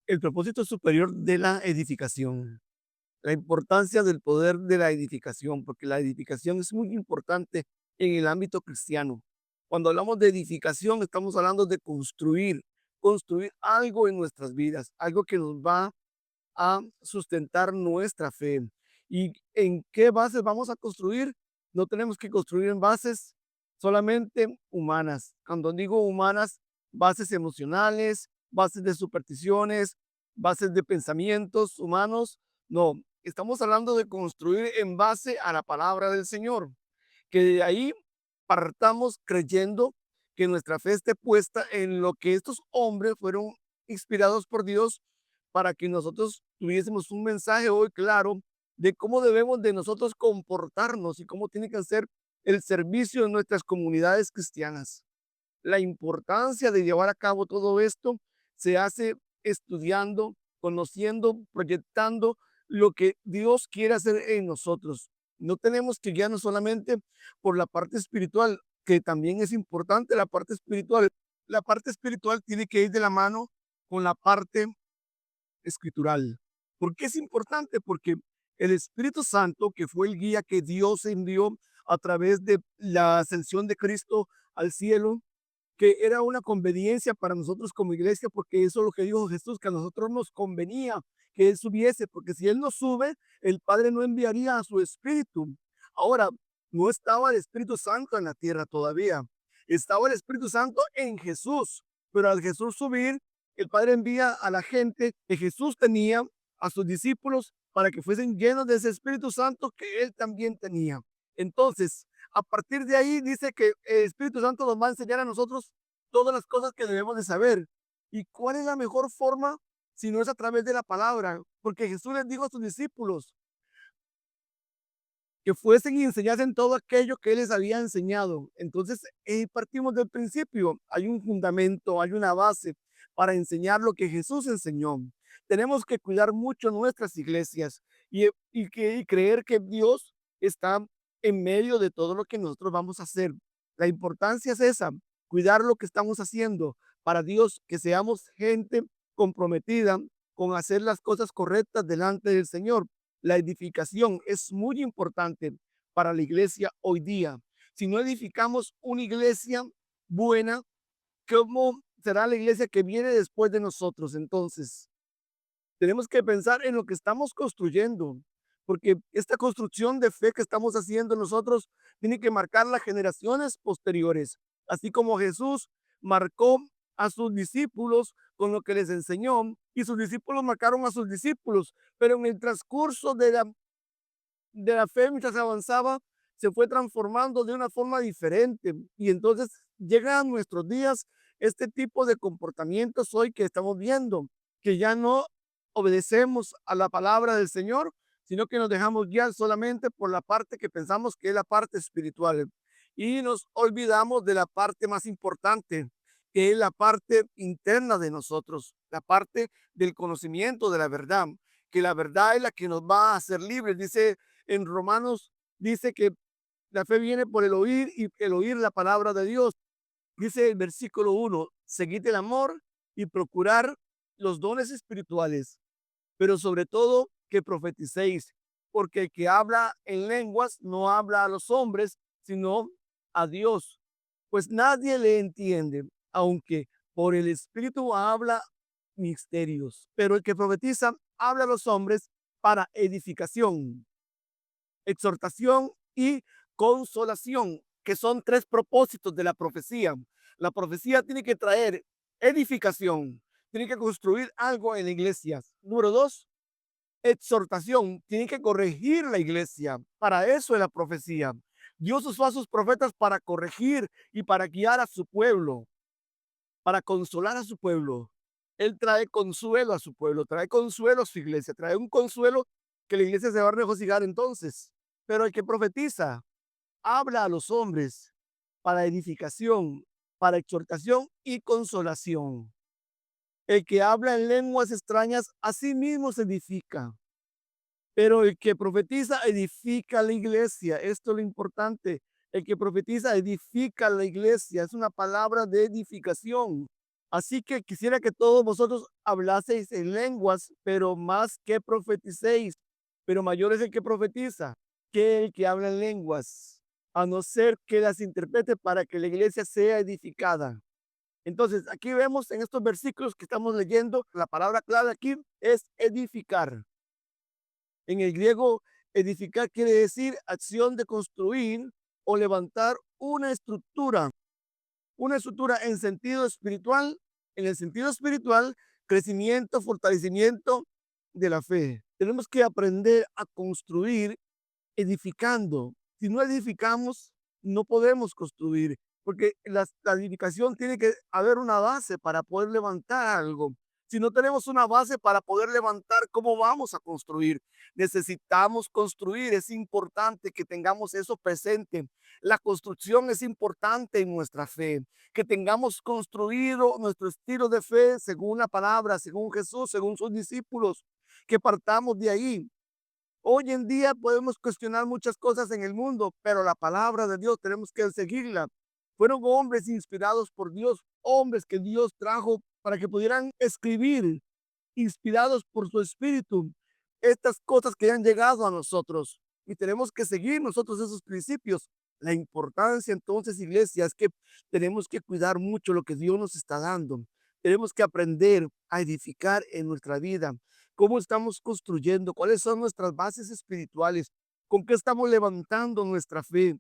El propósito superior de la edificación, la importancia del poder de la edificación, porque la edificación es muy importante en el ámbito cristiano. Cuando hablamos de edificación, estamos hablando de construir algo en nuestras vidas, algo que nos va a sustentar nuestra fe. ¿Y en qué bases vamos a construir? No tenemos que construir en bases solamente humanas. Cuando digo humanas, bases emocionales, bases de supersticiones, bases de pensamientos humanos. No, estamos hablando de construir en base a la palabra del Señor, que de ahí partamos creyendo que nuestra fe esté puesta en lo que estos hombres fueron inspirados por Dios para que nosotros tuviésemos un mensaje hoy claro de cómo debemos de nosotros comportarnos y cómo tiene que ser el servicio en nuestras comunidades cristianas. La importancia de llevar a cabo todo esto se hace estudiando, conociendo, proyectando lo que Dios quiere hacer en nosotros. No tenemos que guiarnos solamente por la parte espiritual, que también es importante la parte espiritual. La parte espiritual tiene que ir de la mano con la parte escritural. ¿Por qué es importante? Porque el Espíritu Santo, que fue el guía que Dios envió a través de la ascensión de Cristo al cielo, que era una conveniencia para nosotros como iglesia, porque eso es lo que dijo Jesús, que a nosotros nos convenía que Él subiese, porque si Él no sube, el Padre no enviaría a su Espíritu. Ahora, no estaba el Espíritu Santo en la tierra todavía, estaba el Espíritu Santo en Jesús, pero al Jesús subir, el Padre envía a la gente que Jesús tenía, a sus discípulos, para que fuesen llenos de ese Espíritu Santo que Él también tenía. Entonces, a partir de ahí dice que el Espíritu Santo nos va a enseñar a nosotros todas las cosas que debemos de saber. ¿Y cuál es la mejor forma si no es a través de la palabra? Porque Jesús les dijo a sus discípulos que fuesen y enseñasen todo aquello que Él les había enseñado. Entonces, partimos del principio. Hay un fundamento, hay una base para enseñar lo que Jesús enseñó. Tenemos que cuidar mucho nuestras iglesias y creer que Dios está en medio de todo lo que nosotros vamos a hacer. La importancia es esa, cuidar lo que estamos haciendo para Dios, que seamos gente comprometida con hacer las cosas correctas delante del Señor. La edificación es muy importante para la iglesia hoy día. Si no edificamos una iglesia buena, ¿cómo será la iglesia que viene después de nosotros? Entonces, tenemos que pensar en lo que estamos construyendo, porque esta construcción de fe que estamos haciendo nosotros tiene que marcar las generaciones posteriores, así como Jesús marcó a sus discípulos con lo que les enseñó y sus discípulos marcaron a sus discípulos, pero en el transcurso de la fe mientras avanzaba, se fue transformando de una forma diferente. Y entonces llega a nuestros días este tipo de comportamientos hoy que estamos viendo, que ya no obedecemos a la palabra del Señor, sino que nos dejamos guiar solamente por la parte que pensamos que es la parte espiritual. Y nos olvidamos de la parte más importante, que es la parte interna de nosotros, la parte del conocimiento de la verdad, que la verdad es la que nos va a hacer libres. Dice en Romanos, dice que la fe viene por el oír y el oír la palabra de Dios. Dice el versículo 1, seguid el amor y procurar los dones espirituales, pero sobre todo que profeticéis, porque el que habla en lenguas no habla a los hombres, sino a Dios, pues nadie le entiende, aunque por el Espíritu habla misterios, pero el que profetiza habla a los hombres para edificación, exhortación y consolación, que son tres propósitos de la profecía. La profecía tiene que traer edificación, tiene que construir algo en la iglesia. Número dos, exhortación, tiene que corregir la iglesia. Para eso es la profecía. Dios usó a sus profetas para corregir y para guiar a su pueblo, para consolar a su pueblo. Él trae consuelo a su pueblo, trae consuelo a su iglesia, trae un consuelo que la iglesia se va a regocijar entonces. Pero el que profetiza habla a los hombres para edificación, para exhortación y consolación. El que habla en lenguas extrañas a sí mismo se edifica, pero el que profetiza edifica la iglesia. Esto es lo importante. El que profetiza edifica la iglesia. Es una palabra de edificación. Así que quisiera que todos vosotros hablaseis en lenguas, pero más que profeticéis. Pero mayor es el que profetiza que el que habla en lenguas, a no ser que las interprete para que la iglesia sea edificada. Entonces, aquí vemos en estos versículos que estamos leyendo, la palabra clave aquí es edificar. En el griego, edificar quiere decir acción de construir o levantar una estructura en sentido espiritual, en el sentido espiritual, crecimiento, fortalecimiento de la fe. Tenemos que aprender a construir edificando. Si no edificamos, no podemos construir, porque la edificación tiene que haber una base para poder levantar algo. Si no tenemos una base para poder levantar, ¿cómo vamos a construir? Necesitamos construir, es importante que tengamos eso presente. La construcción es importante en nuestra fe, que tengamos construido nuestro estilo de fe según la palabra, según Jesús, según sus discípulos, que partamos de ahí. Hoy en día podemos cuestionar muchas cosas en el mundo, pero la palabra de Dios tenemos que seguirla. Fueron hombres inspirados por Dios, hombres que Dios trajo para que pudieran escribir, inspirados por su espíritu, estas cosas que han llegado a nosotros. Y tenemos que seguir nosotros esos principios. La importancia entonces, iglesia, es que tenemos que cuidar mucho lo que Dios nos está dando. Tenemos que aprender a edificar en nuestra vida. ¿Cómo estamos construyendo? ¿Cuáles son nuestras bases espirituales? ¿Con qué estamos levantando nuestra fe?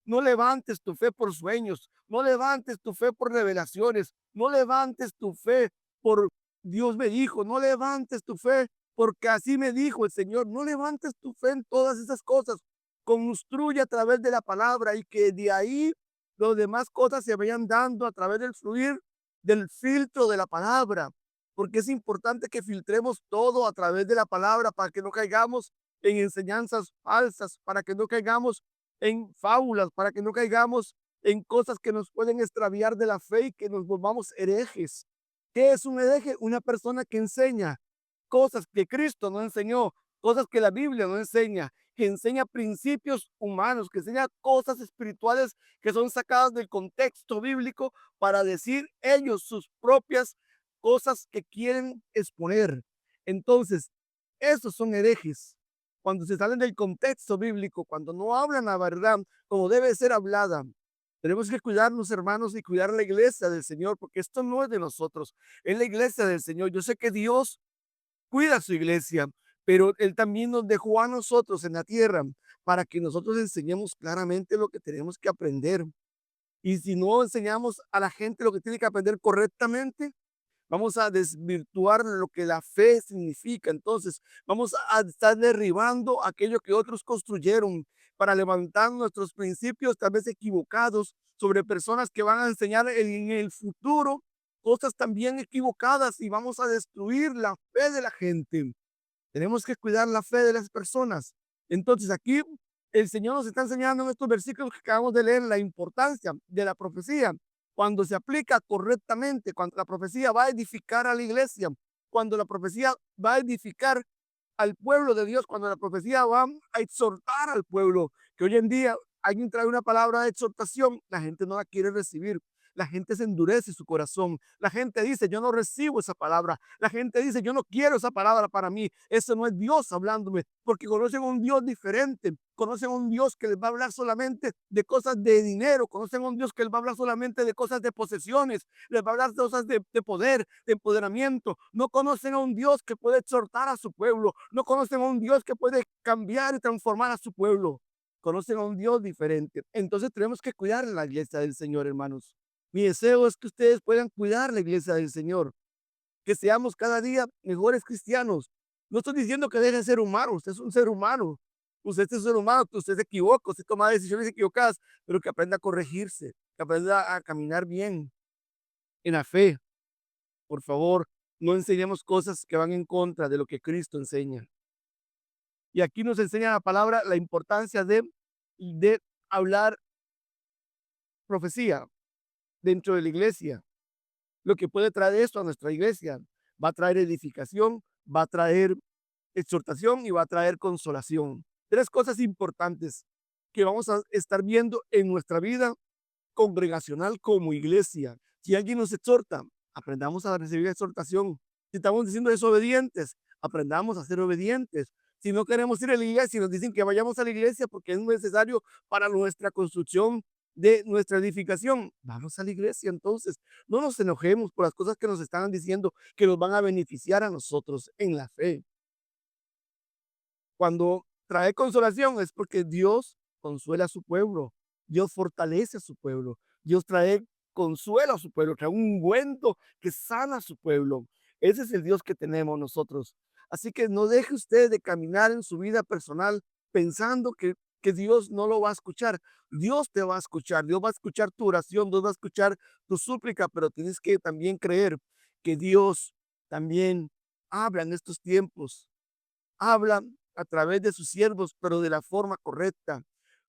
No levantes tu fe por sueños, no levantes tu fe por revelaciones, no levantes tu fe por Dios me dijo, no levantes tu fe porque así me dijo el Señor, no levantes tu fe en todas esas cosas, construye a través de la palabra y que de ahí las demás cosas se vayan dando a través del fluir del filtro de la palabra, porque es importante que filtremos todo a través de la palabra para que no caigamos en enseñanzas falsas, para que no caigamos en fábulas, para que no caigamos en cosas que nos pueden extraviar de la fe y que nos volvamos herejes. ¿Qué es un hereje? Una persona que enseña cosas que Cristo no enseñó, cosas que la Biblia no enseña, que enseña principios humanos, que enseña cosas espirituales que son sacadas del contexto bíblico para decir ellos sus propias cosas que quieren exponer. Entonces, esos son herejes. Cuando se salen del contexto bíblico, cuando no hablan la verdad como debe ser hablada, tenemos que cuidarnos, hermanos, y cuidar la iglesia del Señor, porque esto no es de nosotros, es la iglesia del Señor. Yo sé que Dios cuida su iglesia, pero Él también nos dejó a nosotros en la tierra para que nosotros enseñemos claramente lo que tenemos que aprender. Y si no enseñamos a la gente lo que tiene que aprender correctamente, vamos a desvirtuar lo que la fe significa. Entonces, vamos a estar derribando aquello que otros construyeron para levantar nuestros principios, tal vez equivocados, sobre personas que van a enseñar en el futuro cosas también equivocadas y vamos a destruir la fe de la gente. Tenemos que cuidar la fe de las personas. Entonces, aquí el Señor nos está enseñando en estos versículos que acabamos de leer la importancia de la profecía cuando se aplica correctamente, cuando la profecía va a edificar a la iglesia, cuando la profecía va a edificar al pueblo de Dios, cuando la profecía va a exhortar al pueblo, que hoy en día alguien trae una palabra de exhortación, la gente no la quiere recibir. La gente se endurece su corazón. La gente dice, yo no recibo esa palabra. La gente dice, yo no quiero esa palabra para mí. Eso no es Dios hablándome, porque conocen a un Dios diferente. Conocen a un Dios que les va a hablar solamente de cosas de dinero. Conocen a un Dios que les va a hablar solamente de cosas de posesiones. Les va a hablar de cosas de poder, de empoderamiento. No conocen a un Dios que puede exhortar a su pueblo. No conocen a un Dios que puede cambiar y transformar a su pueblo. Conocen a un Dios diferente. Entonces tenemos que cuidar la iglesia del Señor, hermanos. Mi deseo es que ustedes puedan cuidar la iglesia del Señor, que seamos cada día mejores cristianos. No estoy diciendo que deje de ser humano, usted es un ser humano. Usted es un ser humano, que usted se equivoca, usted toma decisiones equivocadas, pero que aprenda a corregirse, que aprenda a caminar bien en la fe. Por favor, no enseñemos cosas que van en contra de lo que Cristo enseña. Y aquí nos enseña la palabra la importancia de hablar profecía dentro de la iglesia. Lo que puede traer esto a nuestra iglesia. Va a traer edificación, va a traer exhortación y va a traer consolación. Tres cosas importantes que vamos a estar viendo en nuestra vida congregacional como iglesia. Si alguien nos exhorta, aprendamos a recibir exhortación. Si estamos diciendo desobedientes, aprendamos a ser obedientes. Si no queremos ir a la iglesia y nos dicen que vayamos a la iglesia porque es necesario para nuestra construcción de nuestra edificación, vamos a la iglesia entonces. No nos enojemos por las cosas que nos están diciendo que nos van a beneficiar a nosotros en la fe. Cuando trae consolación es porque Dios consuela a su pueblo, Dios fortalece a su pueblo, Dios trae consuelo a su pueblo, trae un ungüento que sana a su pueblo. Ese es el Dios que tenemos nosotros. Así que no deje usted de caminar en su vida personal pensando que Dios no lo va a escuchar. Dios te va a escuchar, Dios va a escuchar tu oración, Dios va a escuchar tu súplica, pero tienes que también creer que Dios también habla en estos tiempos, habla a través de sus siervos, pero de la forma correcta.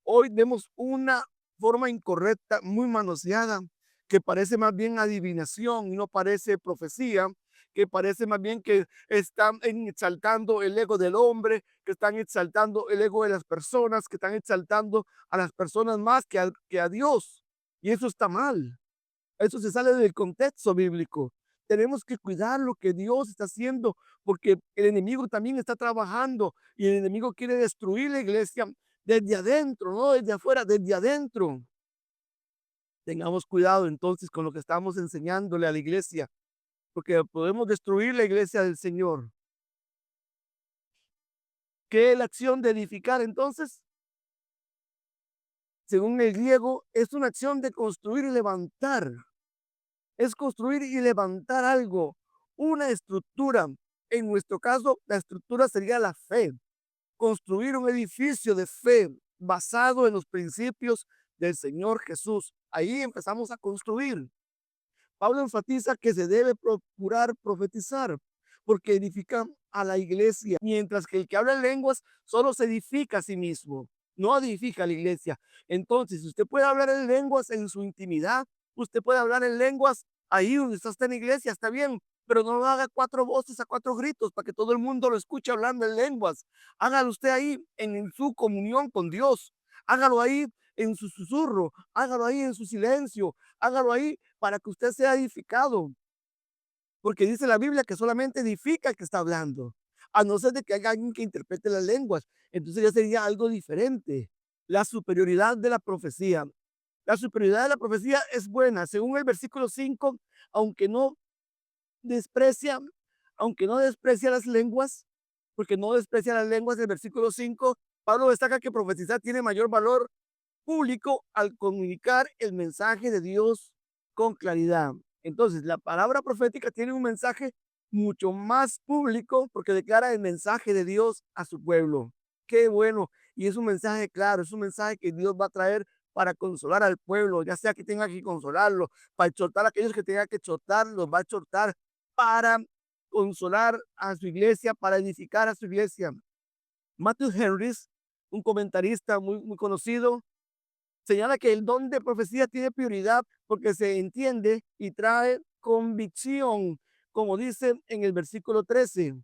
Hoy vemos una forma incorrecta, muy manoseada, que parece más bien adivinación y no parece profecía, que parece más bien que están exaltando el ego del hombre, que están exaltando el ego de las personas, que están exaltando a las personas más que a Dios. Y eso está mal. Eso se sale del contexto bíblico. Tenemos que cuidar lo que Dios está haciendo, porque el enemigo también está trabajando y el enemigo quiere destruir la iglesia desde adentro, no desde afuera, desde adentro. Tengamos cuidado entonces con lo que estamos enseñándole a la iglesia, porque podemos destruir la iglesia del Señor. ¿Qué es la acción de edificar entonces? Según el griego, es una acción de construir y levantar. Es construir y levantar algo, una estructura. En nuestro caso, la estructura sería la fe. Construir un edificio de fe basado en los principios del Señor Jesús. Ahí empezamos a construir. Pablo enfatiza que se debe procurar profetizar, porque edifica a la iglesia, mientras que el que habla en lenguas solo se edifica a sí mismo, no edifica a la iglesia. Entonces, usted puede hablar en lenguas en su intimidad, usted puede hablar en lenguas ahí donde está en la iglesia, está bien, pero no lo haga cuatro voces a cuatro gritos para que todo el mundo lo escuche hablando en lenguas. Hágalo usted ahí en su comunión con Dios. Hágalo ahí en su susurro, hágalo ahí en su silencio, hágalo ahí para que usted sea edificado, porque dice la Biblia que solamente edifica el que está hablando, a no ser de que haya alguien que interprete las lenguas, entonces ya sería algo diferente. La superioridad de la profecía. La superioridad de la profecía es buena, según el versículo 5, aunque no desprecia, aunque no desprecia las lenguas, porque no desprecia las lenguas del versículo 5, Pablo destaca que profetizar tiene mayor valor público al comunicar el mensaje de Dios con claridad. Entonces, la palabra profética tiene un mensaje mucho más público porque declara el mensaje de Dios a su pueblo. Qué bueno. Y es un mensaje claro, es un mensaje que Dios va a traer para consolar al pueblo, ya sea que tenga que consolarlo, para exhortar a aquellos que tengan que exhortarlos, va a exhortar para consolar a su iglesia, para edificar a su iglesia. Matthew Henrys, un comentarista muy conocido, señala que el don de profecía tiene prioridad porque se entiende y trae convicción, como dice en el versículo 13.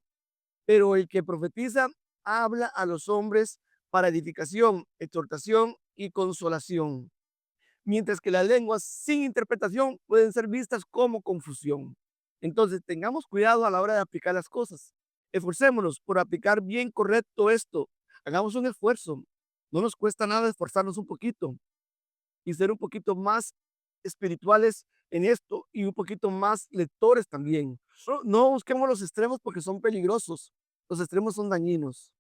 Pero el que profetiza habla a los hombres para edificación, exhortación y consolación, mientras que las lenguas sin interpretación pueden ser vistas como confusión. Entonces, tengamos cuidado a la hora de aplicar las cosas. Esforcémonos por aplicar bien correcto esto. Hagamos un esfuerzo. No nos cuesta nada esforzarnos un poquito y ser un poquito más espirituales en esto y un poquito más lectores también. No busquemos los extremos porque son peligrosos. Los extremos son dañinos.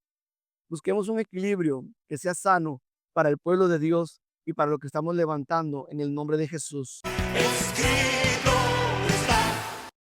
Busquemos un equilibrio que sea sano para el pueblo de Dios y para lo que estamos levantando en el nombre de Jesús. Escrito